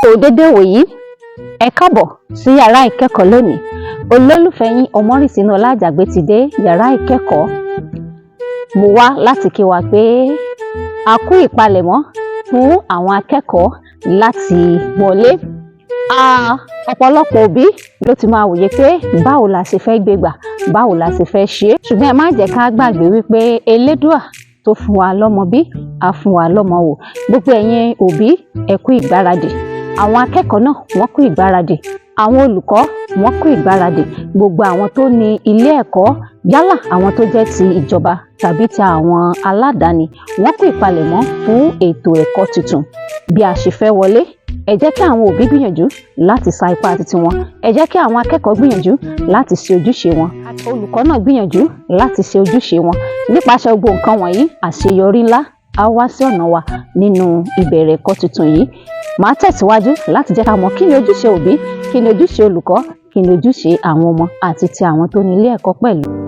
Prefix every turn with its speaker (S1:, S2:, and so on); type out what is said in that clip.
S1: kú dédé wòyí, ẹ káàbọ̀ sí yàrá ìkẹ́kọ̀ọ́ lónìí. Olólùfẹ́ yín Ọmọ́rìnsínúọlá Àjàgbé ti dé yàrá ìkẹ́kọ̀ọ́. Mo wá láti kí wa pé a kú ìpalẹ̀mọ́ fún àwọn akẹ́kọ̀ọ́ láti wọlé. Ọ̀pọ̀lọpọ̀ òbí ló ti máa wòye pé báwo la ṣe fẹ́ gbégbà, báwo la ṣe fẹ́ ṣe. Ṣùgbọ́n ẹ má jẹ́ ká gbàgbé wípé Elédùà tó fún wa lọ́mọ bí, á fún wa lọ́mọ wò. Gbogbo ẹ̀yin òbí ẹ kú ìgbáradì. Àwọn akẹ́kọ̀ọ́ náà wọ́n kú ìgbáradì. Àwọn olùkọ́ wọ́n kú ìgbáradì. Gbogbo àwọn tó ní ilé ẹ̀kọ́ yálà àwọn tó jẹ́ ti ìjọba tàbí ti àwọn aládàáni wọ́n kú ìpalẹ̀mọ́ fún ètò ẹ̀kọ́ tuntun. Bí a ṣe fẹ́ wọlé, ẹ jẹ́ kí àwọn òbí gbìyànjú láti sa ipá titi wọn. Ẹ jẹ́ kí àwọn akẹ́kọ̀ọ́ gbìyànjú láti ṣe ojúṣe wọn. Olùkọ́ náà gbìyànjú láti ṣe ojúṣe wọn. Nípasẹ̀ gbogbo nǹkan wọ̀nyí, àṣeyọrí ńlá á wá sí ọ̀nà wa nínú ìbẹ̀rẹ̀ ẹ̀kọ́ tuntun yìí. Màá tẹ̀síwájú láti jẹ́ ká mọ̀ kí ni ojúṣe òbí, kí ni ojúṣe olùkọ́, kí ni ojúṣe àwọn ọmọ àti ti àwọn tó ní ilé ẹ̀kọ́ pẹ̀lú.